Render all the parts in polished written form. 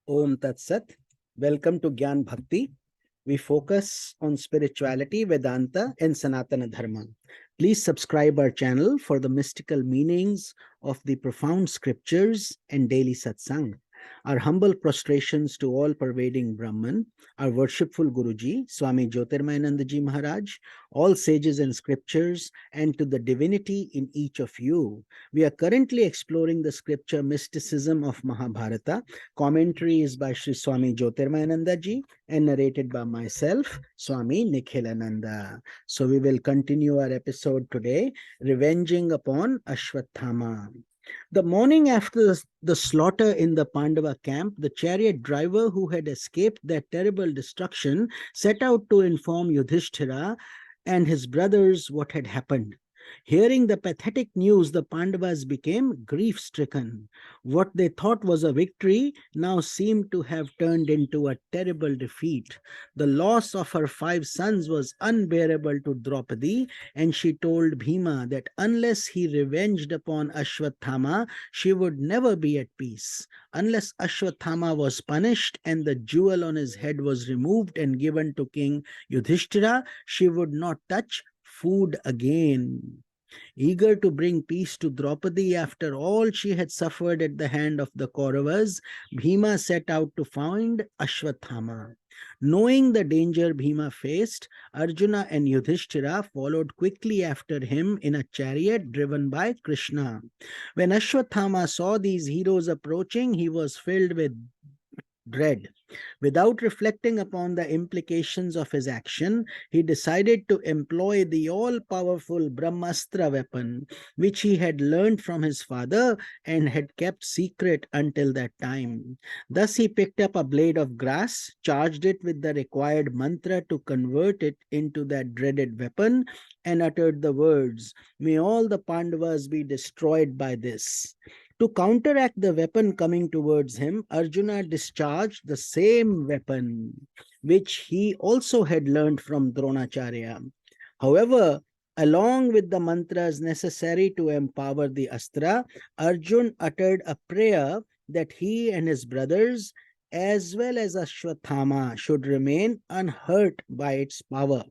Om Tat Sat. Welcome to Gyan Bhakti. We focus on spirituality, Vedanta, and Sanatana Dharma. Please subscribe our channel for the mystical meanings of the profound scriptures and daily satsang. Our humble prostrations to all pervading Brahman, our worshipful Guruji, Swami Jyotirmayananda Ji Maharaj, all sages and scriptures, and to the divinity in each of you. We are currently exploring the scripture Mysticism of Mahabharata. Commentary is by Sri Swami Jyotirmayananda Ji and narrated by myself, Swami Nikhilananda. So we will continue our episode today, Revenging upon Ashwattama. The morning after the slaughter in the Pandava camp, the chariot driver who had escaped that terrible destruction set out to inform Yudhishthira and his brothers what had happened. Hearing the pathetic news, the Pandavas became grief-stricken. What they thought was a victory now seemed to have turned into a terrible defeat. The loss of her 5 sons was unbearable to Draupadi, and she told Bhima that unless he revenged upon Ashwattama, she would never be at peace. Unless Ashwattama was punished and the jewel on his head was removed and given to King Yudhishthira, she would not touch food again. Eager to bring peace to Draupadi after all she had suffered at the hand of the Kauravas, Bhima set out to find Ashwattama. Knowing the danger Bhima faced, Arjuna and Yudhishthira followed quickly after him in a chariot driven by Krishna. When Ashwattama saw these heroes approaching, he was filled with dread. Without reflecting upon the implications of his action, he decided to employ the all-powerful Brahmastra weapon, which he had learned from his father and had kept secret until that time. Thus he picked up a blade of grass, charged it with the required mantra to convert it into that dreaded weapon, and uttered the words, "May all the Pandavas be destroyed by this." To counteract the weapon coming towards him, Arjuna discharged the same weapon, which he also had learned from Dronacharya. However, along with the mantras necessary to empower the astra, Arjun uttered a prayer that he and his brothers, as well as Ashwattama, should remain unhurt by its power.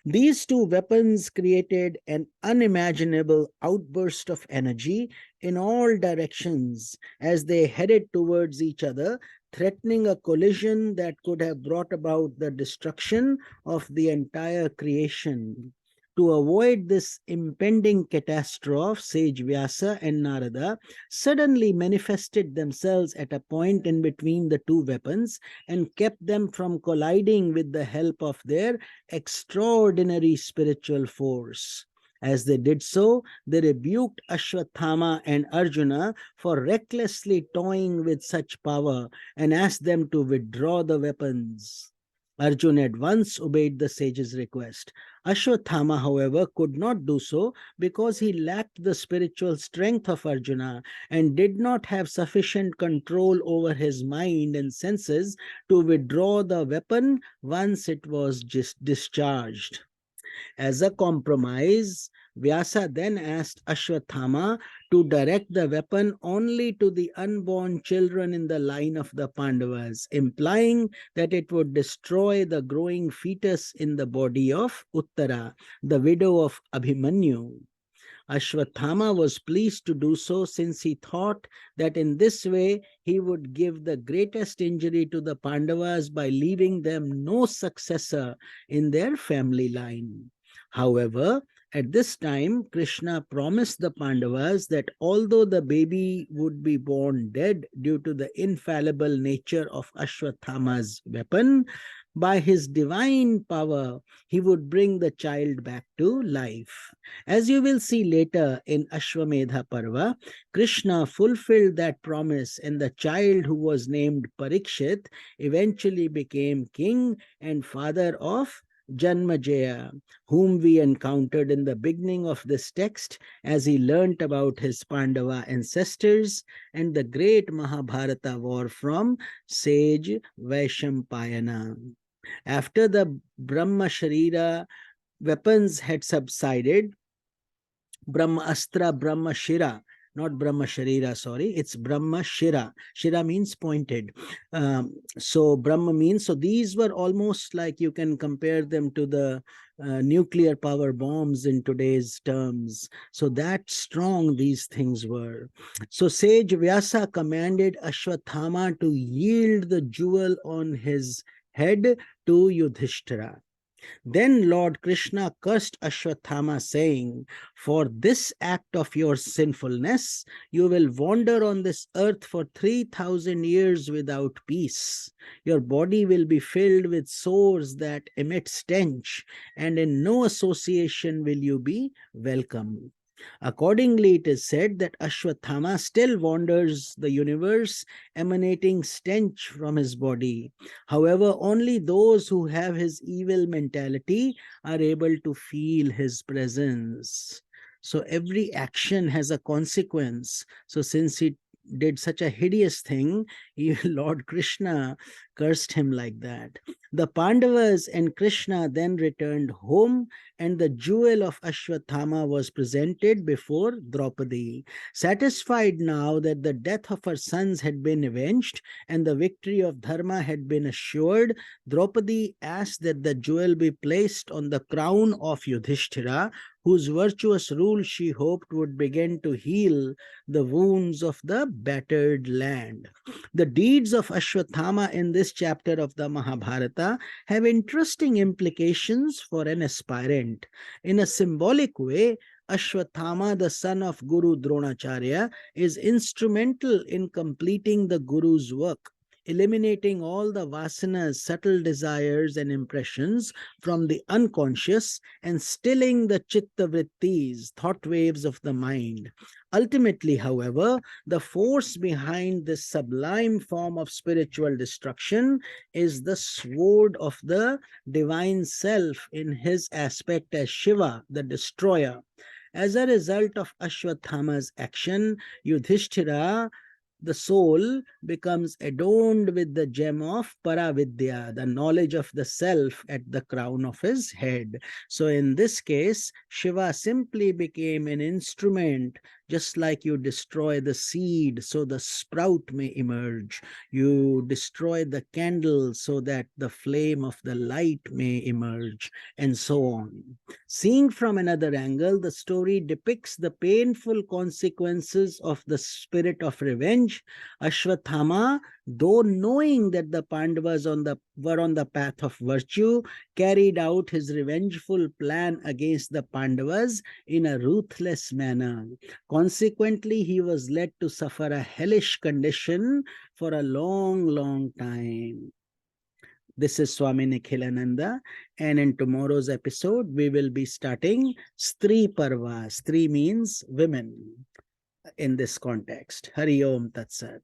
These two weapons created an unimaginable outburst of energy in all directions as they headed towards each other, threatening a collision that could have brought about the destruction of the entire creation. To avoid this impending catastrophe, Sage Vyasa and Narada suddenly manifested themselves at a point in between the two weapons and kept them from colliding with the help of their extraordinary spiritual force. As they did so, they rebuked Ashwattama and Arjuna for recklessly toying with such power and asked them to withdraw the weapons. Arjuna at once obeyed the sage's request. Ashwattama, however, could not do so because he lacked the spiritual strength of Arjuna and did not have sufficient control over his mind and senses to withdraw the weapon once it was discharged. As a compromise, Vyasa then asked Ashwattama to direct the weapon only to the unborn children in the line of the Pandavas, implying that it would destroy the growing fetus in the body of Uttara, the widow of Abhimanyu. Ashwattama was pleased to do so since he thought that in this way he would give the greatest injury to the Pandavas by leaving them no successor in their family line. However, at this time, Krishna promised the Pandavas that although the baby would be born dead due to the infallible nature of Ashwattama's weapon, by his divine power, he would bring the child back to life. As you will see later in Ashwamedha Parva, Krishna fulfilled that promise, and the child who was named Parikshit eventually became king and father of Janmajaya, whom we encountered in the beginning of this text as he learnt about his Pandava ancestors and the great Mahabharata war from Sage Vaishampayana. After the Brahma Sharira weapons had subsided, Brahma Astra, Brahma Shira, not Brahma Sharira, sorry, it's Brahma Shira. Shira means pointed. So Brahma means, so these were almost like, you can compare them to the nuclear power bombs in today's terms. So that strong these things were. So Sage Vyasa commanded Ashwattama to yield the jewel on his head to Yudhishthira. Then Lord Krishna cursed Ashwattama, saying, "For this act of your sinfulness, you will wander on this earth for 3,000 years without peace. Your body will be filled with sores that emit stench, and in no association will you be welcome." Accordingly, it is said that Ashwattama still wanders the universe, emanating stench from his body. However, only those who have his evil mentality are able to feel his presence. So every action has a consequence. So since he did such a hideous thing, Lord Krishna cursed him like that. The Pandavas and Krishna then returned home, and the jewel of Ashwattama was presented before Draupadi. Satisfied now that the death of her sons had been avenged and the victory of Dharma had been assured, Draupadi asked that the jewel be placed on the crown of Yudhishthira, whose virtuous rule she hoped would begin to heal the wounds of the battered land. The deeds of Ashwattama in this chapter of the Mahabharata have interesting implications for an aspirant. In a symbolic way, Ashwattama, the son of Guru Dronacharya, is instrumental in completing the Guru's work, eliminating all the vasanas, subtle desires and impressions from the unconscious, and stilling the chitta vrittis, thought waves of the mind. Ultimately, however, the force behind this sublime form of spiritual destruction is the sword of the divine self in his aspect as Shiva, the destroyer. As a result of Ashwattama's action, Yudhishthira, the soul, becomes adorned with the gem of Paravidya, the knowledge of the self, at the crown of his head. So in this case, Shiva simply became an instrument. Just like you destroy the seed so the sprout may emerge, you destroy the candle so that the flame of the light may emerge, and so on. Seeing from another angle, the story depicts the painful consequences of the spirit of revenge. Ashwattama, though knowing that the Pandavas were on the path of virtue, carried out his revengeful plan against the Pandavas in a ruthless manner. Consequently, he was led to suffer a hellish condition for a long, long time. This is Swami Nikhilananda, and in tomorrow's episode, we will be starting Stri Parvas. Stri means women in this context. Hari Om Tat Sat.